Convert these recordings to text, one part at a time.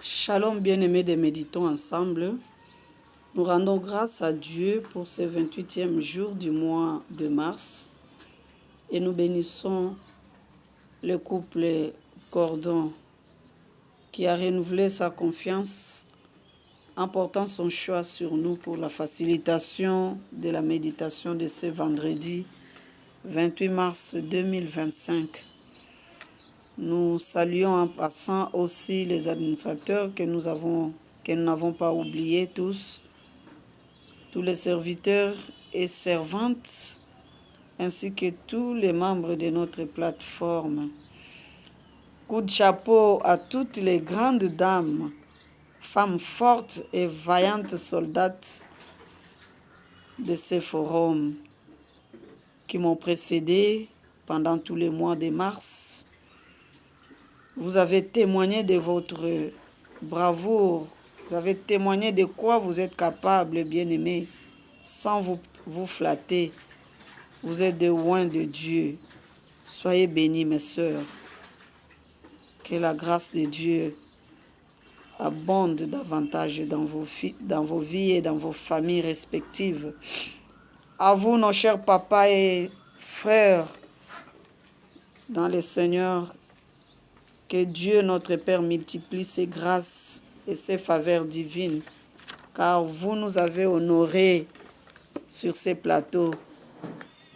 Shalom bien-aimés des méditons ensemble. Nous rendons grâce à Dieu pour ce 28e jour du mois de mars et nous bénissons le couple Cordon qui a renouvelé sa confiance en portant son choix sur nous pour la facilitation de la méditation de ce vendredi 28 mars 2025. Nous saluons en passant aussi les administrateurs que nous n'avons pas oubliés tous les serviteurs et servantes, ainsi que tous les membres de notre plateforme. Coup de chapeau à toutes les grandes dames, femmes fortes et vaillantes soldates de ces forums qui m'ont précédé pendant tous les mois de mars. Vous avez témoigné de votre bravoure, vous avez témoigné de quoi vous êtes capable, bien-aimés, sans vous flatter. Vous êtes des oins de Dieu. Soyez bénis, mes sœurs. Que la grâce de Dieu abonde davantage dans vos vies et dans vos familles respectives. À vous, nos chers papas et frères, dans le Seigneur, que Dieu, notre Père, multiplie ses grâces et ses faveurs divines, car vous nous avez honorés sur ces plateaux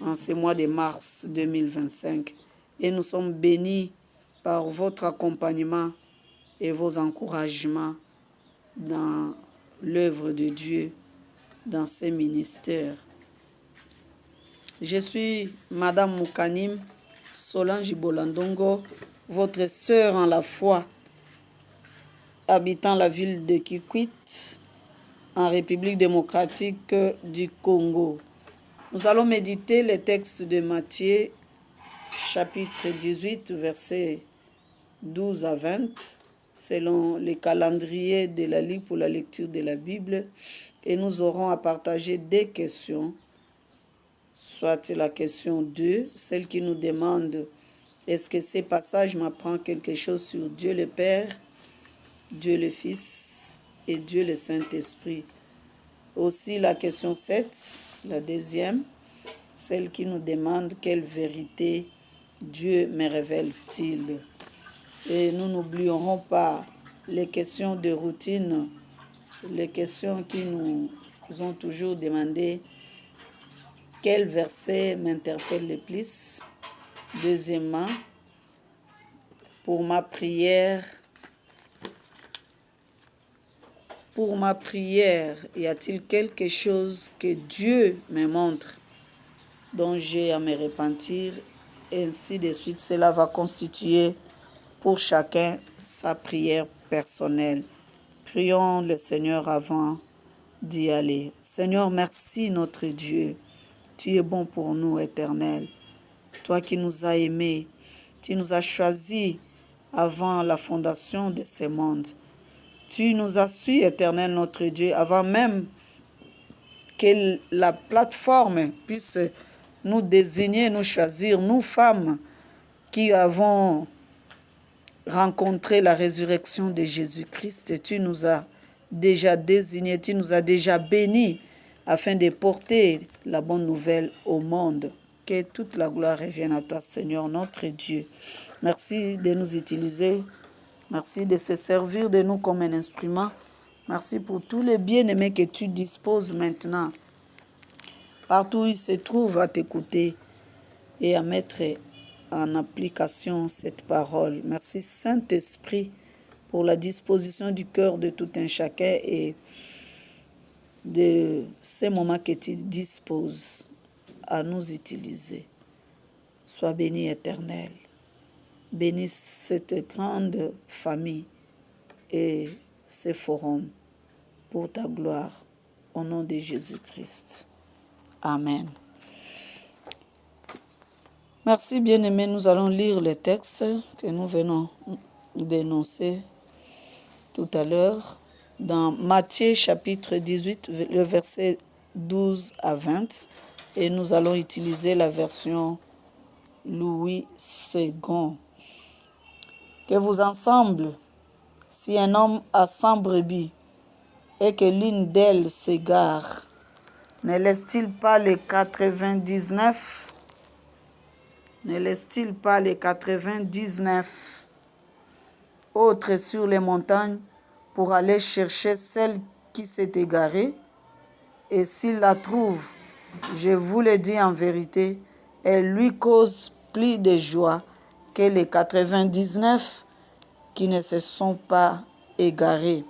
en ce mois de mars 2025. Et nous sommes bénis par votre accompagnement et vos encouragements dans l'œuvre de Dieu, dans ces ministères. Je suis Madame Moukanim Solange Bolandongo, votre sœur en la foi, habitant la ville de Kikwit, en République démocratique du Congo. Nous allons méditer les textes de Matthieu, chapitre 18, versets 12 à 20, selon les calendriers de la Ligue pour la lecture de la Bible, et nous aurons à partager des questions, soit la question 2, celle qui nous demande: est-ce que ces passages m'apprennent quelque chose sur Dieu le Père, Dieu le Fils et Dieu le Saint-Esprit? Aussi la question 7, la deuxième, celle qui nous demande: quelle vérité Dieu me révèle-t-il? Et nous n'oublierons pas les questions de routine, les questions qui nous ont toujours demandé: quel verset m'interpelle le plus? Deuxièmement, pour ma prière, y a-t-il quelque chose que Dieu me montre dont j'ai à me repentir? Et ainsi de suite. Cela va constituer pour chacun sa prière personnelle. Prions le Seigneur avant d'y aller. Seigneur, merci notre Dieu. Tu es bon pour nous, Éternel. Toi qui nous as aimés, tu nous as choisis avant la fondation de ce monde. Tu nous as su, Éternel notre Dieu, avant même que la plateforme puisse nous désigner, nous choisir, nous femmes qui avons rencontré la résurrection de Jésus-Christ. Tu nous as déjà désignés, tu nous as déjà bénis afin de porter la bonne nouvelle au monde. Que toute la gloire revienne à toi, Seigneur, notre Dieu. Merci de nous utiliser. Merci de se servir de nous comme un instrument. Merci pour tous les bien-aimés que tu disposes maintenant, partout où ils se trouvent, à t'écouter et à mettre en application cette parole. Merci, Saint-Esprit, pour la disposition du cœur de tout un chacun et de ces moments que tu disposes à nous utiliser. Sois béni, Éternel. Bénis cette grande famille et ces forums pour ta gloire, au nom de Jésus-Christ. Amen. Merci, bien-aimés. Nous allons lire le texte que nous venons d'énoncer tout à l'heure dans Matthieu chapitre 18, le verset 12 à 20. Et nous allons utiliser la version Louis II. Que vous ensemble, Si un homme a 100 brebis et que l'une d'elles s'égare, ne laisse-t-il pas les 99? Ne laisse-t-il pas les 99 autres sur les montagnes pour aller chercher celle qui s'est égarée? Et s'il la trouve, je vous le dis en vérité, elle lui cause plus de joie que les 99 qui ne se sont pas égarés.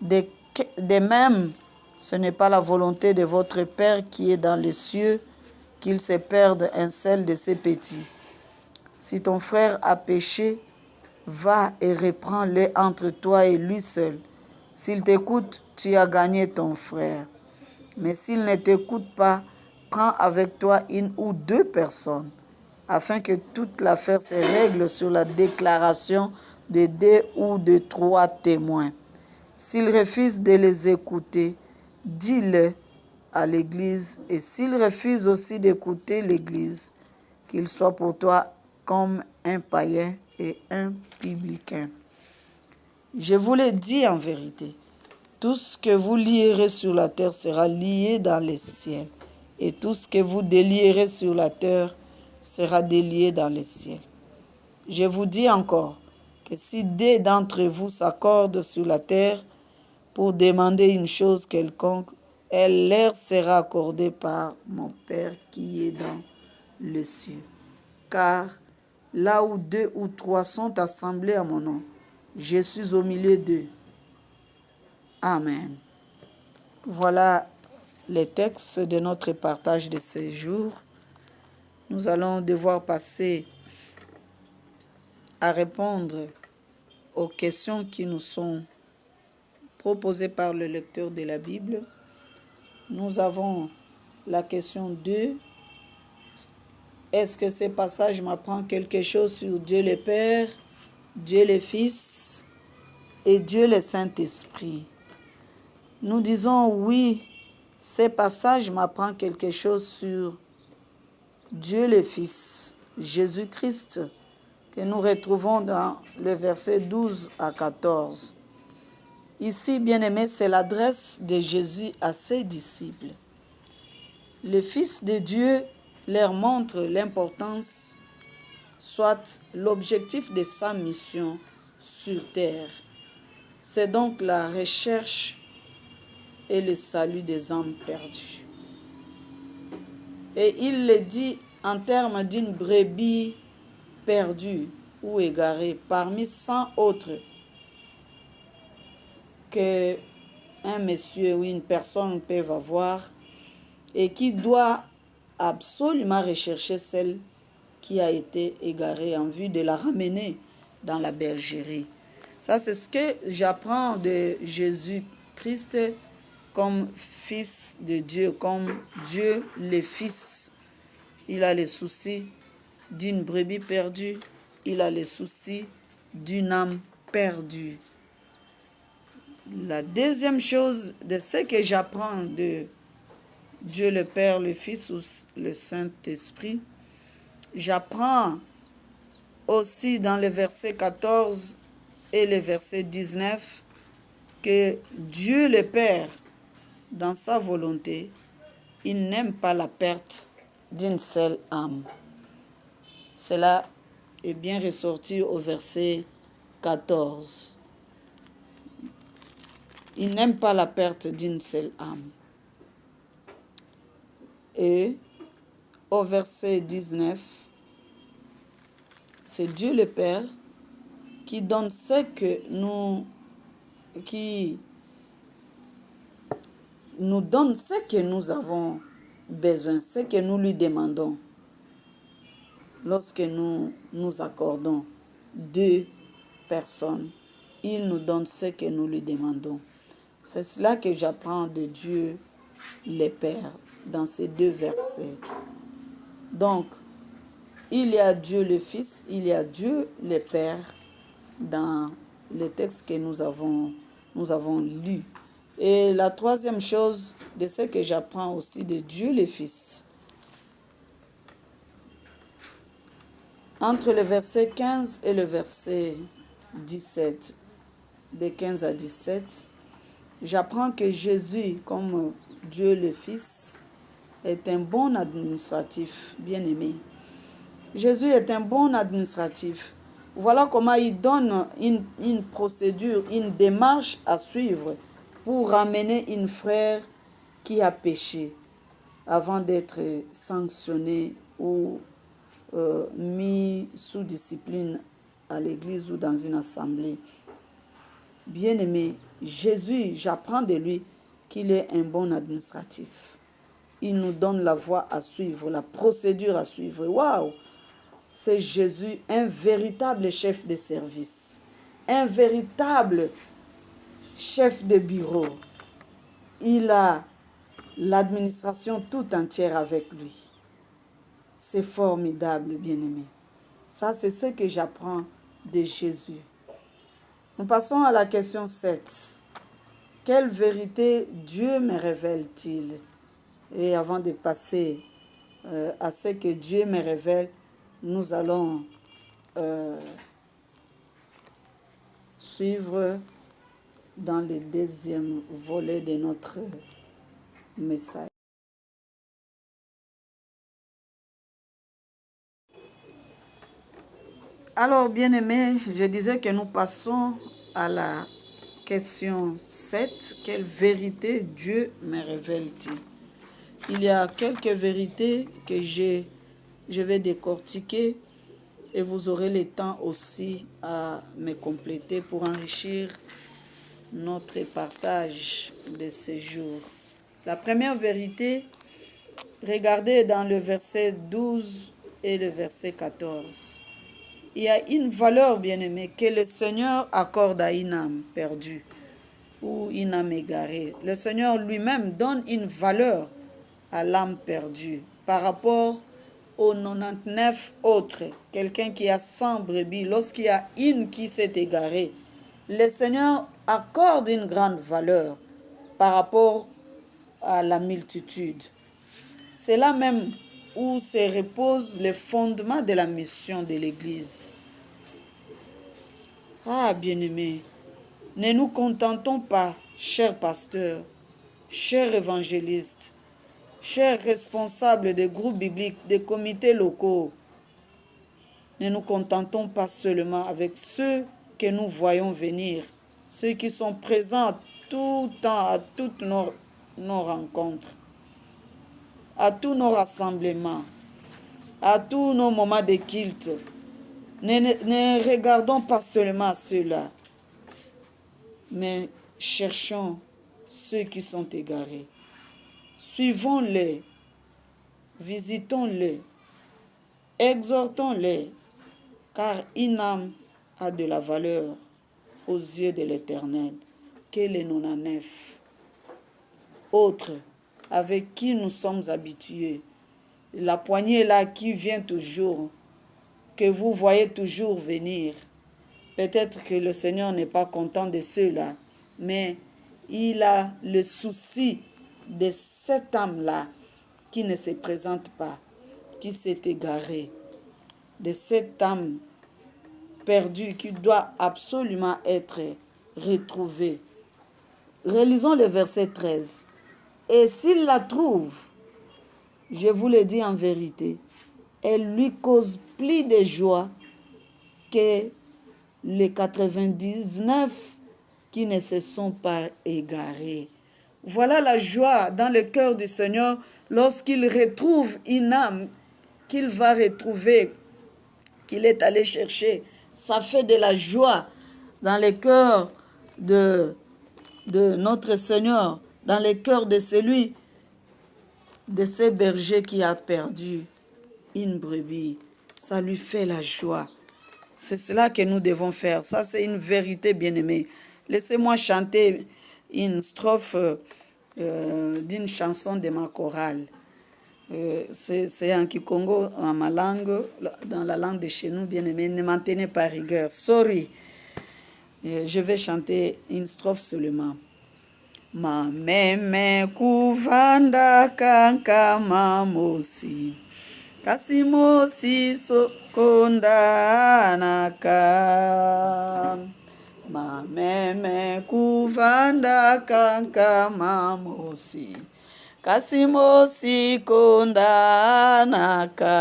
De même, ce n'est pas la volonté de votre Père qui est dans les cieux qu'il se perde un seul de ses petits. Si ton frère a péché, va et reprends-le entre toi et lui seul. S'il t'écoute, tu as gagné ton frère. Mais s'il ne t'écoute pas, prends avec toi une ou deux personnes, afin que toute l'affaire se règle sur la déclaration de 2 ou de 3 témoins. S'il refuse de les écouter, dis-le à l'Église, et s'il refuse aussi d'écouter l'Église, qu'il soit pour toi comme un païen et un publicain. Je vous le dis en vérité, tout ce que vous lierez sur la terre sera lié dans les ciels, et tout ce que vous délierez sur la terre sera délié dans les ciels. Je vous dis encore que si 2 d'entre vous s'accordent sur la terre pour demander une chose quelconque, elle leur sera accordée par mon Père qui est dans les cieux. Car là où 2 ou 3 sont assemblés à mon nom, je suis au milieu d'eux. Amen. Voilà les textes de notre partage de ce jour. Nous allons devoir passer à répondre aux questions qui nous sont proposées par le lecteur de la Bible. Nous avons la question 2. Est-ce que ce passage m'apprend quelque chose sur Dieu le Père, Dieu le Fils et Dieu le Saint-Esprit? Nous disons oui, ce passage m'apprend quelque chose sur Dieu le Fils, Jésus-Christ, que nous retrouvons dans le verset 12 à 14. Ici, bien-aimés, c'est l'adresse de Jésus à ses disciples. Le Fils de Dieu leur montre l'importance, soit l'objectif de sa mission sur terre. C'est donc la recherche et le salut des âmes perdues. Et il le dit en termes d'une brebis perdue ou égarée parmi 100 autres que un monsieur ou une personne peuvent avoir et qui doit absolument rechercher celle qui a été égarée en vue de la ramener dans la bergerie. Ça, c'est ce que j'apprends de Jésus-Christ comme Fils de Dieu, comme Dieu le Fils. Il a le souci d'une brebis perdue, il a le souci d'une âme perdue. La deuxième chose de ce que j'apprends de Dieu le Père, le Fils ou le Saint-Esprit, j'apprends aussi dans le verset 14 et le verset 19 que Dieu le Père, dans sa volonté, il n'aime pas la perte d'une seule âme. Cela est bien ressorti au verset 14. Il n'aime pas la perte d'une seule âme. Et au verset 19, c'est Dieu le Père qui donne ce que qui nous donne ce que nous avons besoin, ce que nous lui demandons. Lorsque nous nous accordons 2 personnes, il nous donne ce que nous lui demandons. C'est cela que j'apprends de Dieu le Père dans ces 2 versets. Donc, il y a Dieu le Fils, il y a Dieu le Père dans les textes que nous avons lus. Et la troisième chose de ce que j'apprends aussi de Dieu le Fils, entre le verset 15 et le verset 17, de 15 à 17, j'apprends que Jésus, comme Dieu le Fils, est un bon administratif, bien-aimé. Jésus est un bon administratif. Voilà comment il donne une procédure, une démarche à suivre pour ramener une frère qui a péché avant d'être sanctionné ou mis sous discipline à l'église ou dans une assemblée. Bien-aimé, Jésus, j'apprends de lui qu'il est un bon administratif. Il nous donne la voie à suivre, la procédure à suivre. Waouh! C'est Jésus, un véritable chef de service, un véritable chef de bureau. Il a l'administration tout entière avec lui. C'est formidable, bien-aimé. Ça, c'est ce que j'apprends de Jésus. Nous passons à la question 7. Quelle vérité Dieu me révèle-t-il? Et avant de passer à ce que Dieu me révèle, nous allons suivre dans le deuxième volet de notre message. Alors, bien-aimés, je disais que nous passons à la question 7. Quelle vérité Dieu me révèle-t-il? Il y a quelques vérités que je vais décortiquer et vous aurez le temps aussi à me compléter pour enrichir notre partage de ce jour. La première vérité, regardez dans le verset 12 et le verset 14. Il y a une valeur, bien-aimée, que le Seigneur accorde à une âme perdue ou une âme égarée. Le Seigneur lui-même donne une valeur à l'âme perdue par rapport aux 99 autres. Quelqu'un qui a 100 brebis, lorsqu'il y a une qui s'est égarée, le Seigneur accorde une grande valeur par rapport à la multitude. C'est là même où se repose le fondement de la mission de l'Église. Ah, bien-aimés, ne nous contentons pas, chers pasteurs, chers évangélistes, chers responsables des groupes bibliques, des comités locaux, ne nous contentons pas seulement avec ceux que nous voyons venir, ceux qui sont présents tout le temps à toutes nos rencontres, à tous nos rassemblements, à tous nos moments de culte. Ne regardons pas seulement à ceux-là, mais cherchons ceux qui sont égarés. Suivons-les, visitons-les, exhortons-les, car une âme a de la valeur aux yeux de l'Éternel que les 99 autres avec qui nous sommes habitués. La poignée là qui vient toujours, que vous voyez toujours venir. Peut-être que le Seigneur n'est pas content de ceux-là, mais il a le souci de cette âme-là qui ne se présente pas, qui s'est égarée, de cette âme perdue qui doit absolument être retrouvée. Relisons le verset 13. Et s'il la trouve, je vous le dis en vérité, elle lui cause plus de joie que les 99 qui ne se sont pas égarés. Voilà la joie dans le cœur du Seigneur lorsqu'il retrouve une âme qu'il va retrouver, qu'il est allé chercher. Ça fait de la joie dans le cœur de notre Seigneur, dans le cœur de celui, de ce berger qui a perdu une brebis. Ça lui fait la joie. C'est cela que nous devons faire. Ça, c'est une vérité, bien-aimée. Laissez-moi chanter une strophe d'une chanson de ma chorale. C'est en Kikongo, en ma langue, dans la langue de chez nous, bien-aimé. Ne m'en tenez pas rigueur. Sorry. Je vais chanter une strophe seulement. Mameme kuvanda kankama mosi. Kasi mosi sokonda naka. mameme kuvanda kankama mosi kasi mosi kondanaka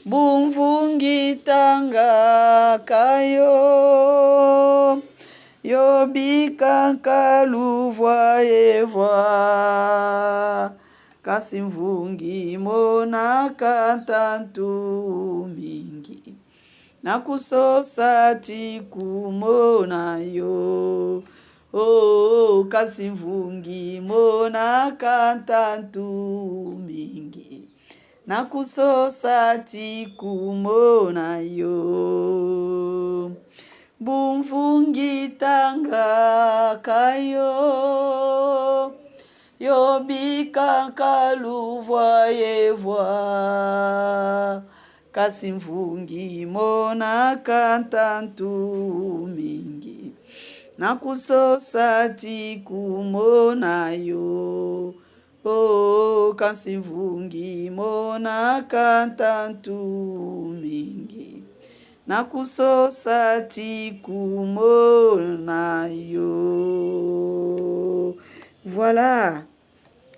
bumvungitanga kayo yobika luvwa evwa kasi mvungi monaka tantu mingi nakusosa tikumona yo oh kasi mvungi monaka tantu mingi nakusosa tikumona yo bumvungitanga kayo yobika kaluvwa evwa kasi mvungi monaka tantu mingi nakusosa tikumona yo oh kasi mvungi monaka tantu mingi nakusosa tikumona yo. Voilà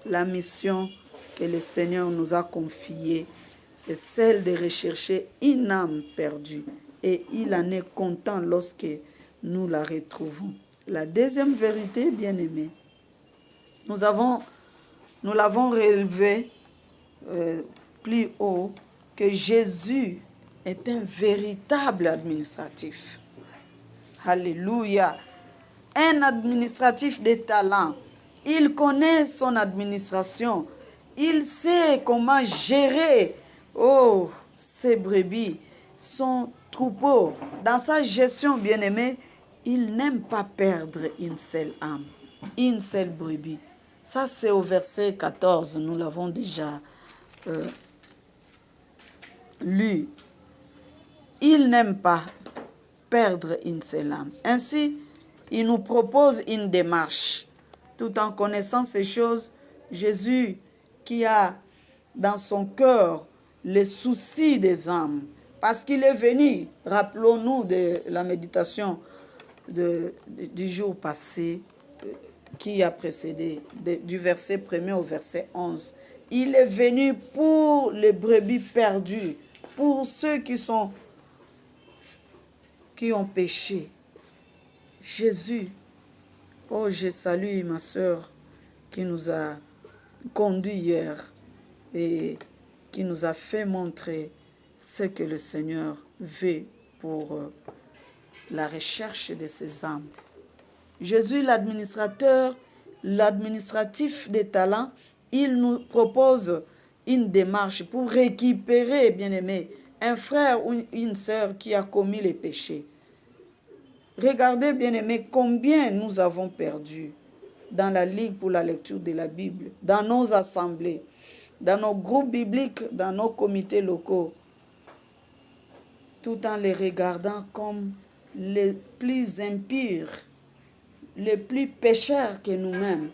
la mission que le Seigneur nous a confiée. C'est celle de rechercher une âme perdue. Et il en est content lorsque nous la retrouvons. La deuxième vérité, bien-aimée, nous l'avons relevé plus haut, que Jésus est un véritable administratif. Alléluia. Un administratif de talent. Il connaît son administration. Il sait comment gérer ses brebis, son troupeau. Dans sa gestion, bien-aimée, il n'aime pas perdre une seule âme, une seule brebis. Ça, c'est au verset 14. Nous l'avons déjà lu. Il n'aime pas perdre une seule âme. Ainsi, il nous propose une démarche. Tout en connaissant ces choses, Jésus, qui a dans son cœur les soucis des âmes, parce qu'il est venu, rappelons-nous de la méditation du jour passé, qui a précédé, du verset 1er au verset 11. Il est venu pour les brebis perdues, pour ceux qui ont péché. Jésus, oh, je salue ma sœur qui nous a conduits hier et qui nous a fait montrer ce que le Seigneur veut pour la recherche de ses âmes. Jésus, l'administratif des talents, il nous propose une démarche pour récupérer, bien-aimé, un frère ou une sœur qui a commis les péchés. Regardez, bien-aimés, combien nous avons perdu dans la Ligue pour la lecture de la Bible, dans nos assemblées, dans nos groupes bibliques, dans nos comités locaux, tout en les regardant comme les plus impurs, les plus pécheurs que nous-mêmes.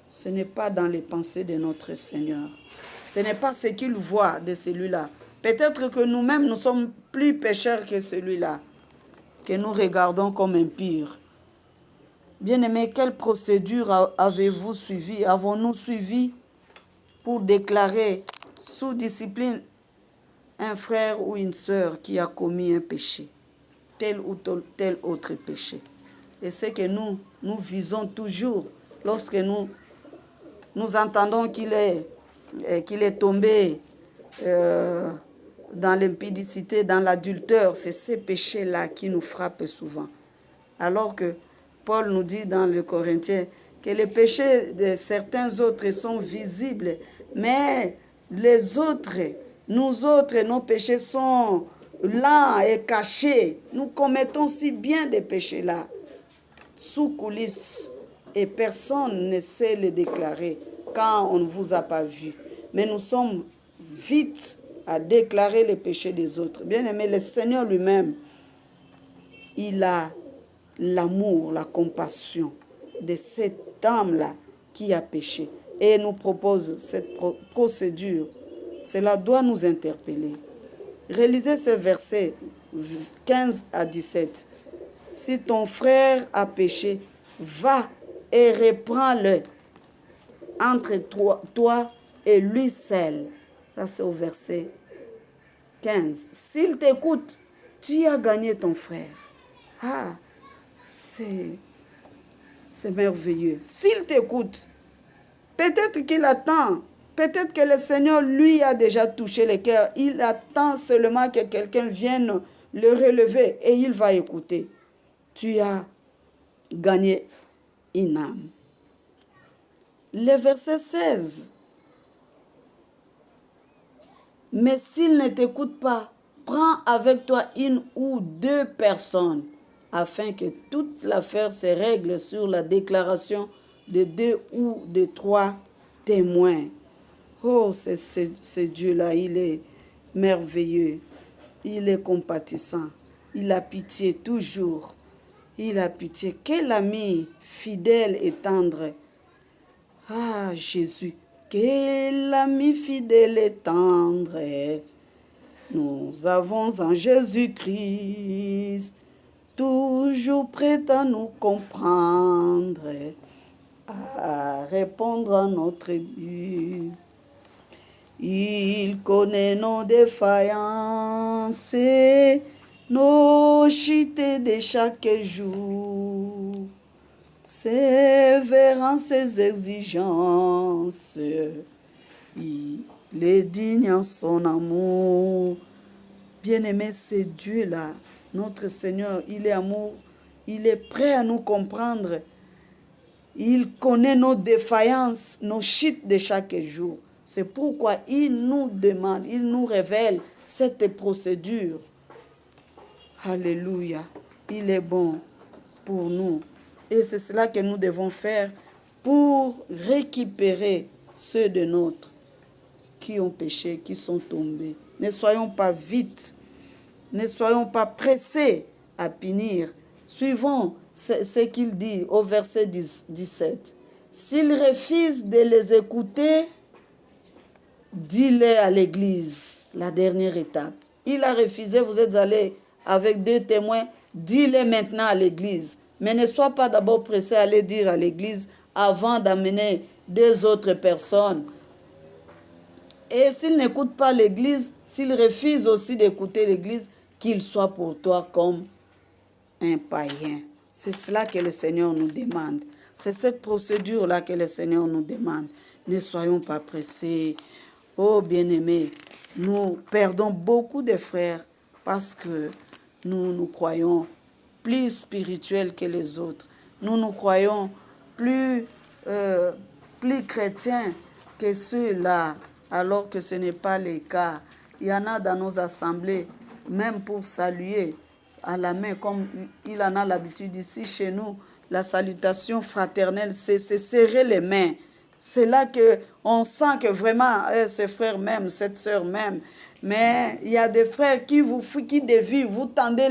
Ce n'est pas dans les pensées de notre Seigneur. Ce n'est pas ce qu'il voit de celui-là. Peut-être que nous-mêmes, nous sommes plus pécheurs que celui-là, que nous regardons comme impurs. Bien-aimés, quelle procédure avez-vous suivi? Avons-nous suivi pour déclarer sous discipline un frère ou une sœur qui a commis un péché, tel ou tel autre péché? Et c'est que nous visons toujours lorsque nous entendons qu'il est tombé dans l'impudicité, dans l'adultère. C'est ces péchés-là qui nous frappent souvent. Alors que Paul nous dit dans le Corinthiens que les péchés de certains autres sont visibles, mais les autres, nous autres, nos péchés sont là et cachés. Nous commettons si bien des péchés-là, sous coulisses, et personne ne sait les déclarer quand on ne vous a pas vu. Mais nous sommes vite à déclarer les péchés des autres. Bien aimé, le Seigneur lui-même, il a l'amour, la compassion de cette âme-là qui a péché et nous propose cette procédure. Cela doit nous interpeller. Réalisez ce verset 15 à 17. Si ton frère a péché, va et reprends-le entre toi et lui seul. Ça, c'est au verset 15. S'il t'écoute, tu as gagné ton frère. Ah, c'est merveilleux. S'il t'écoute, peut-être qu'il attend. Peut-être que le Seigneur, lui, a déjà touché le cœur. Il attend seulement que quelqu'un vienne le relever et il va écouter. Tu as gagné une âme. Le verset 16. Mais s'il ne t'écoute pas, prends avec toi une ou deux personnes afin que toute l'affaire se règle sur la déclaration de 2 ou de 3 témoins. Oh, c'est Dieu-là, il est merveilleux. Il est compatissant. Il a pitié toujours. Il a pitié. Quel ami fidèle et tendre. Ah, Jésus. Quel ami fidèle et tendre nous avons en Jésus-Christ, toujours prêt à nous comprendre, à répondre à notre but. Il connaît nos défaillances, nos chutes de chaque jour. Sévérant ses exigences, il est digne en son amour. Bien-aimé, c'est Dieu-là, notre Seigneur, il est amour, il est prêt à nous comprendre. Il connaît nos défaillances, nos chutes de chaque jour. C'est pourquoi il nous demande, il nous révèle cette procédure. Alléluia, il est bon pour nous. Et c'est cela que nous devons faire pour récupérer ceux de nôtres qui ont péché, qui sont tombés. Ne soyons pas vite, ne soyons pas pressés à punir. Suivons ce qu'il dit au verset 17. S'ils refusent de les écouter, dis-le à l'église, la dernière étape. Il a refusé, vous êtes allés avec 2 témoins, dis-le maintenant à l'église. Mais ne sois pas d'abord pressé à aller dire à l'église avant d'amener 2 autres personnes. Et s'il n'écoute pas l'église, s'il refuse aussi d'écouter l'église, qu'il soit pour toi comme un païen. C'est cela que le Seigneur nous demande. C'est cette procédure-là que le Seigneur nous demande. Ne soyons pas pressés. Oh bien-aimés, nous perdons beaucoup de frères parce que nous nous croyons plus spirituels que les autres. Nous nous croyons plus chrétiens que ceux-là, alors que ce n'est pas le cas. Il y en a dans nos assemblées, même pour saluer à la main, comme il en a l'habitude ici chez nous, la salutation fraternelle, c'est serrer les mains. C'est là qu'on sent que vraiment, ce frère m'aime, cette sœur m'aime. Mais il y a des frères qui dévient, vous tendez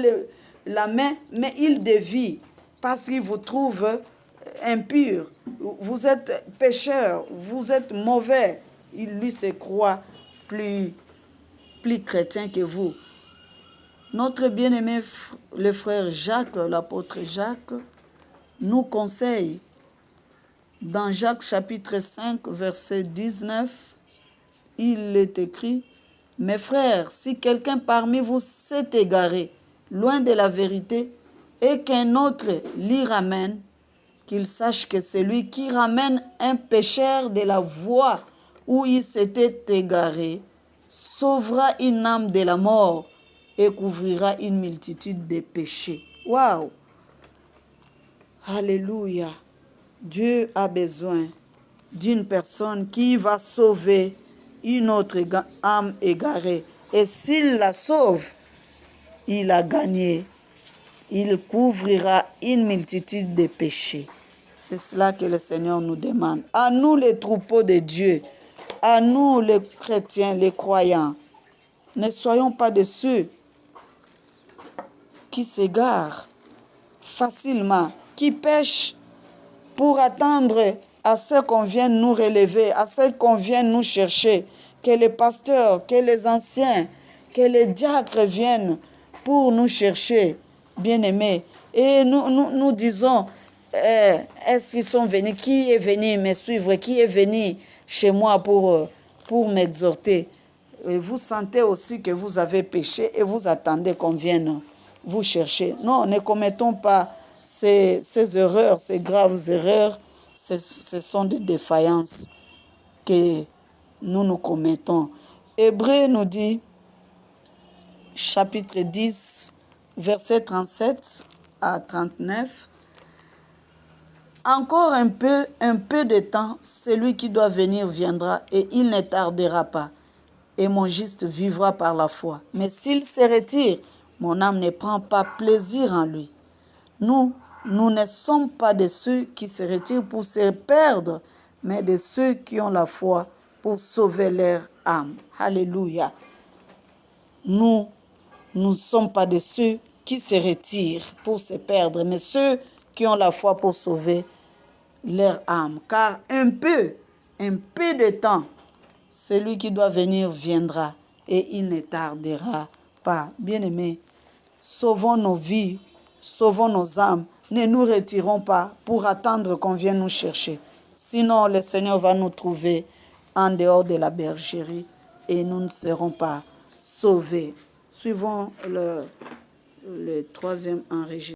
la main, mais ils dévient parce qu'ils vous trouvent impurs. Vous êtes pécheurs, vous êtes mauvais. Il lui se croit plus chrétien que vous. Notre bien-aimé, le frère Jacques, l'apôtre Jacques, nous conseille dans Jacques chapitre 5, verset 19, il est écrit, « Mes frères, si quelqu'un parmi vous s'est égaré, loin de la vérité, et qu'un autre l'y ramène, qu'il sache que celui qui ramène un pécheur de la voie où il s'était égaré, sauvera une âme de la mort et couvrira une multitude de péchés. » Waouh! Alléluia! Dieu a besoin d'une personne qui va sauver une autre âme égarée. Et s'il la sauve, il a gagné. Il couvrira une multitude de péchés. C'est cela que le Seigneur nous demande. À nous les troupeaux de Dieu, à nous les chrétiens, les croyants, ne soyons pas de ceux qui s'égarent facilement, qui pêchent pour attendre à ce qu'on vienne nous relever, à ce qu'on vienne nous chercher, que les pasteurs, que les anciens, que les diacres viennent pour nous chercher, bien-aimés. Et nous disons, est-ce qu'ils sont venus? Qui est venu me suivre? Qui est venu chez moi pour m'exhorter? Et vous sentez aussi que vous avez péché et vous attendez qu'on vienne vous chercher. Non, ne commettons pas ces erreurs, ces graves erreurs. Ce sont des défaillances que nous commettons. Hébreu nous dit, chapitre 10, verset 37 à 39, encore un peu de temps, celui qui doit venir viendra et il ne tardera pas. Et mon juste vivra par la foi. Mais s'il se retire, mon âme ne prend pas plaisir en lui. Nous ne sommes pas de ceux qui se retirent pour se perdre, mais de ceux qui ont la foi pour sauver leur âme. Alléluia. Nous ne sommes pas de ceux qui se retirent pour se perdre, mais ceux qui ont la foi pour sauver leur âme. Car un peu de temps, celui qui doit venir viendra et il ne tardera pas. Bien-aimés, sauvons nos vies, sauvons nos âmes. Ne nous retirons pas pour attendre qu'on vienne nous chercher. Sinon, le Seigneur va nous trouver en dehors de la bergerie et nous ne serons pas sauvés. Suivons le troisième enregistrement.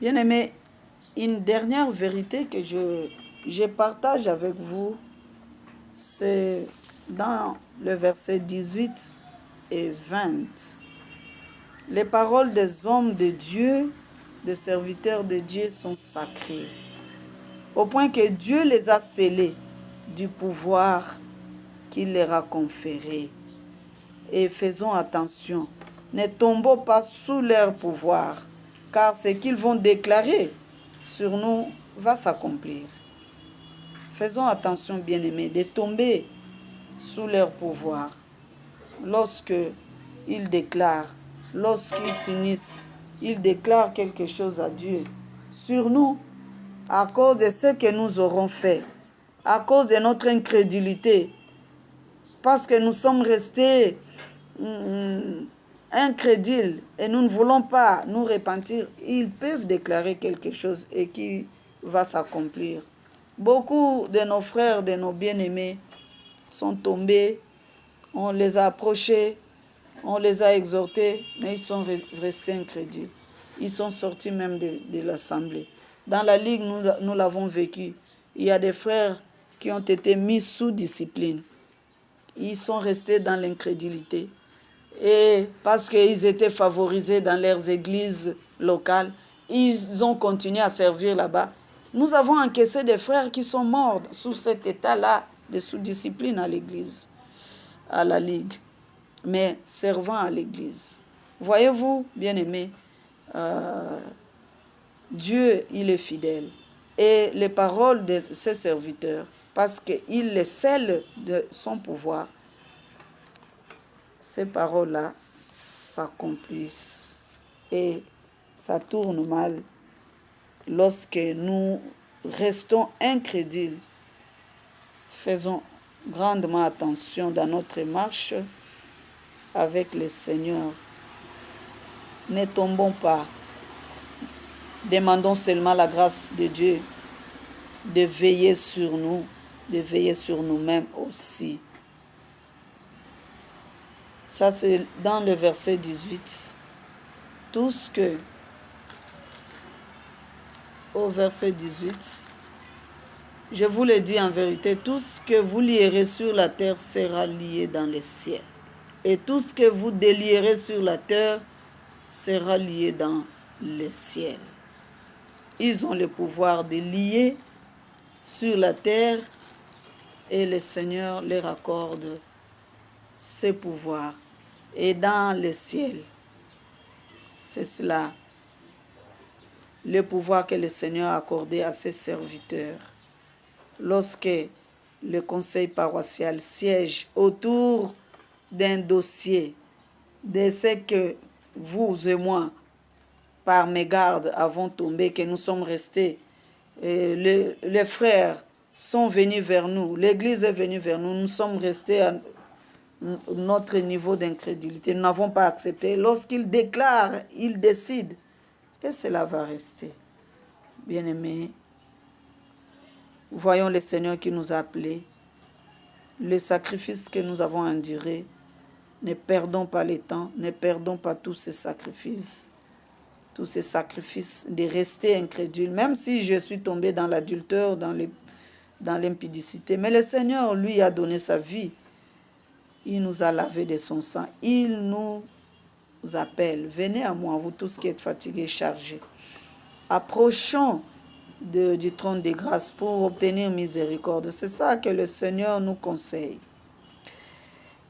Bien-aimés, une dernière vérité que je partage avec vous, c'est dans le verset 18 et 20. Les paroles des hommes de Dieu, des serviteurs de Dieu sont sacrées, au point que Dieu les a scellés du pouvoir qu'il leur a conféré. Et faisons attention, ne tombons pas sous leur pouvoir, car ce qu'ils vont déclarer sur nous va s'accomplir. Faisons attention, bien-aimés, de tomber sous leur pouvoir. Lorsque ils déclarent, lorsqu'ils s'unissent, ils déclarent quelque chose à Dieu sur nous, à cause de ce que nous aurons fait, à cause de notre incrédulité, parce que nous sommes restés incrédules et nous ne voulons pas nous repentir, ils peuvent déclarer quelque chose et qui va s'accomplir. Beaucoup de nos frères, de nos bien-aimés sont tombés, on les a approchés, on les a exhortés, mais ils sont restés incrédules. Ils sont sortis même de l'assemblée. Dans la ligue, nous l'avons vécu. Il y a des frères qui ont été mis sous discipline. Ils sont restés dans l'incrédulité. Et parce qu'ils étaient favorisés dans leurs églises locales, ils ont continué à servir là-bas. Nous avons encaissé des frères qui sont morts sous cet état-là de sous-discipline à l'église, à la ligue, mais servant à l'église. Voyez-vous, bien-aimés, Dieu, il est fidèle. Et les paroles de ses serviteurs, parce qu'il les scelle de son pouvoir, ces paroles-là s'accomplissent. Et ça tourne mal lorsque nous restons incrédules. Faisons grandement attention dans notre marche avec le Seigneur. Ne tombons pas. Demandons seulement la grâce de Dieu de veiller sur nous, de veiller sur nous-mêmes aussi. Ça, c'est dans le verset 18. Tout ce que, au verset 18, je vous le dis en vérité, tout ce que vous lierez sur la terre sera lié dans les cieux. Et tout ce que vous délierez sur la terre sera lié dans le ciel. Ils ont le pouvoir de lier sur la terre et le Seigneur leur accorde ce pouvoir. Et dans le ciel, c'est cela, le pouvoir que le Seigneur a accordé à ses serviteurs. Lorsque le conseil paroissial siège autour d'un dossier de ce que vous et moi, par mégarde, avons tombé, que nous sommes restés, les frères sont venus vers nous. L'Église est venue vers nous. Nous sommes restés à notre niveau d'incrédulité. Nous n'avons pas accepté. Lorsqu'il déclare, il décide. Et cela va rester. Bien-aimés, voyons le Seigneur qui nous a appelés. Les sacrifices que nous avons endurés. Ne perdons pas le temps. Ne perdons pas tous ces sacrifices. Tous ces sacrifices de rester incrédule. Même si je suis tombé dans l'adultère, dans l'impudicité. Mais le Seigneur, lui, a donné sa vie. Il nous a lavé de son sang. Il nous appelle. Venez à moi, vous tous qui êtes fatigués, chargés. Approchons du trône de grâce pour obtenir miséricorde. C'est ça que le Seigneur nous conseille.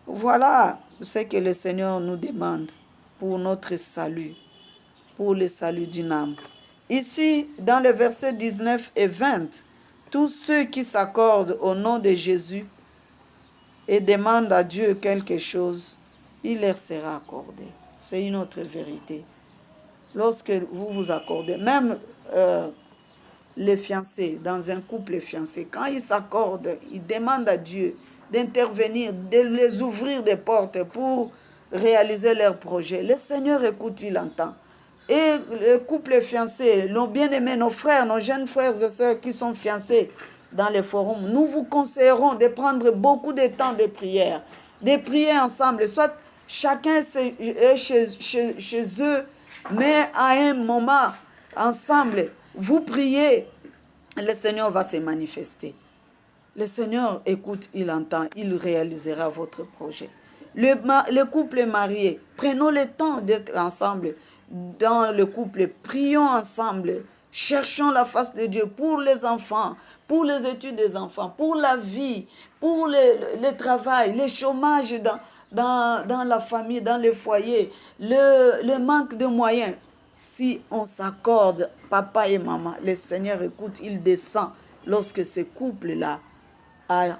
Voilà ce que le Seigneur nous demande pour notre salut, pour le salut d'une âme. Ici, dans les versets 19 et 20, tous ceux qui s'accordent au nom de Jésus et demandent à Dieu quelque chose, il leur sera accordé. C'est une autre vérité. Lorsque vous vous accordez, même les fiancés, dans un couple fiancé, quand ils s'accordent, ils demandent à Dieu d'intervenir, de les ouvrir des portes pour réaliser leurs projets. Le Seigneur écoute, il entend. Et le couple fiancé, nos bien-aimés, nos frères, nos jeunes frères et sœurs qui sont fiancés dans les forums, nous vous conseillerons de prendre beaucoup de temps de prière, de prier ensemble, soit chacun est chez eux, mais à un moment, ensemble, vous priez, le Seigneur va se manifester. Le Seigneur écoute, il entend, il réalisera votre projet. Le couple marié, prenons le temps d'être ensemble dans le couple, prions ensemble, cherchons la face de Dieu pour les enfants, pour les études des enfants, pour la vie, pour le travail, le chômage dans la famille, dans le foyer, le manque de moyens. Si on s'accorde, papa et maman, le Seigneur écoute, il descend lorsque ce couple-là a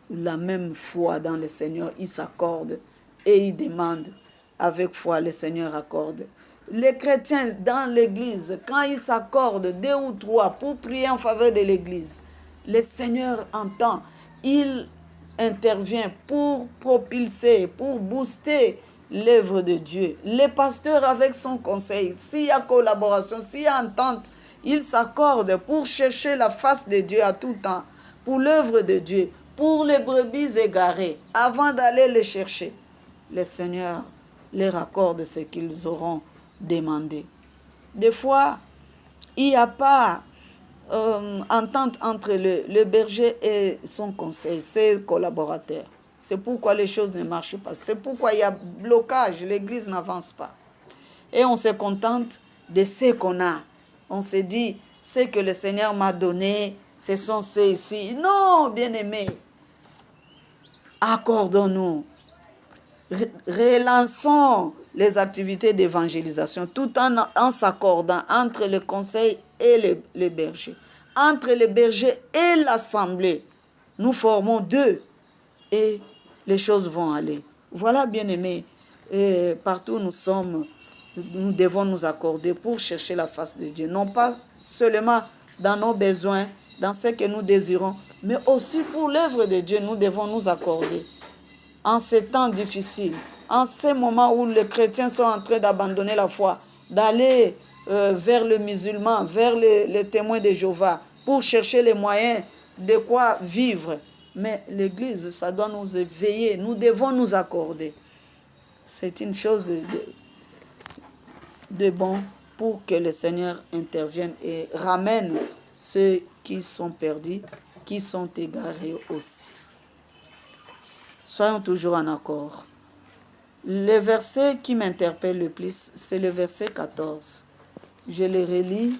la même foi dans le Seigneur, il s'accorde et il demande avec foi, le Seigneur accorde. Les chrétiens dans l'église, quand ils s'accordent 2 ou 3 pour prier en faveur de l'église, le Seigneur entend, il intervient pour propulser, pour booster l'œuvre de Dieu. Les pasteurs avec son conseil, s'il y a collaboration, s'il y a entente, ils s'accordent pour chercher la face de Dieu à tout temps, pour l'œuvre de Dieu, pour les brebis égarées, avant d'aller les chercher. Le Seigneur leur accorde ce qu'ils auront demandé. Des fois, il n'y a pas entente entre le berger et son conseil, ses collaborateurs. C'est pourquoi les choses ne marchent pas. C'est pourquoi il y a blocage, l'église n'avance pas. Et on se contente de ce qu'on a. On se dit, ce que le Seigneur m'a donné, ce sont ceux-ci. Non, bien-aimés, accordons-nous. Relançons les activités d'évangélisation tout en s'accordant entre le conseil et les bergers. Entre les bergers et l'assemblée, nous formons 2 et les choses vont aller. Voilà, bien-aimés, partout où nous sommes, nous devons nous accorder pour chercher la face de Dieu. Non pas seulement dans nos besoins, dans ce que nous désirons, mais aussi pour l'œuvre de Dieu, nous devons nous accorder. En ces temps difficiles, en ces moments où les chrétiens sont en train d'abandonner la foi, d'aller vers le musulman, vers les témoins de Jéhovah, pour chercher les moyens de quoi vivre. Mais l'Église, ça doit nous éveiller, nous devons nous accorder. C'est une chose de bon pour que le Seigneur intervienne et ramène ceux qui sont perdus, qui sont égarés aussi. Soyons toujours en accord. Le verset qui m'interpelle le plus, c'est le verset 14. Je le relis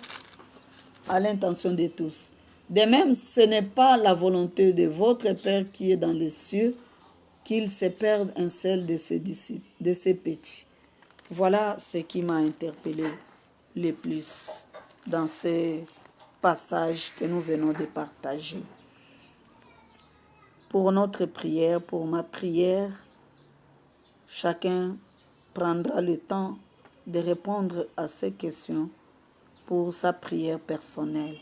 à l'intention de tous. De même, ce n'est pas la volonté de votre Père qui est dans les cieux qu'il se perde un seul de ses disciples, de ses petits. Voilà ce qui m'a interpellé le plus dans ces passages que nous venons de partager. Pour notre prière, pour ma prière, chacun prendra le temps de répondre à ces questions pour sa prière personnelle.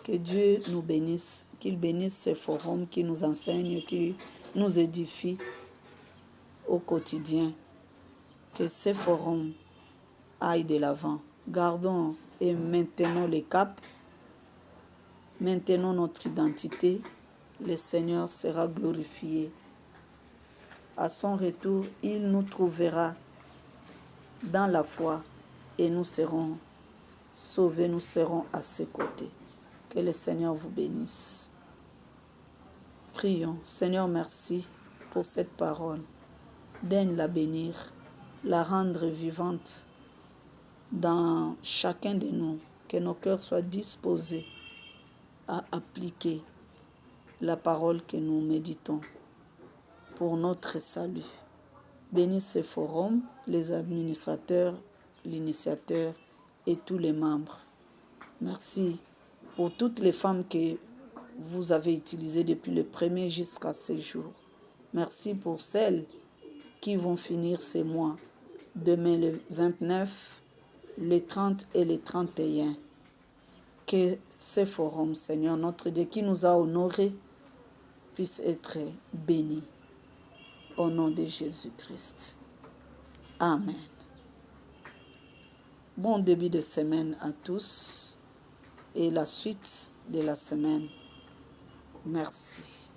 Que Dieu nous bénisse, qu'il bénisse ce forum qui nous enseigne, qui nous édifie au quotidien. Que ce forum aille de l'avant. Gardons et maintenons les caps, maintenons notre identité. Le Seigneur sera glorifié. À son retour, il nous trouvera dans la foi et nous serons sauvés, nous serons à ses côtés. Que le Seigneur vous bénisse. Prions. Seigneur, merci pour cette parole. Daigne la bénir, la rendre vivante dans chacun de nous. Que nos cœurs soient disposés à appliquer la parole que nous méditons pour notre salut. Bénis ce forum, les administrateurs, l'initiateur et tous les membres. Merci pour toutes les femmes que vous avez utilisées depuis le premier jusqu'à ce jour. Merci pour celles qui vont finir ces mois, demain le 29, le 30 et le 31. Que ce forum, Seigneur, notre Dieu, qui nous a honorés, puisse être béni. Au nom de Jésus-Christ. Amen. Bon début de semaine à tous et la suite de la semaine. Merci.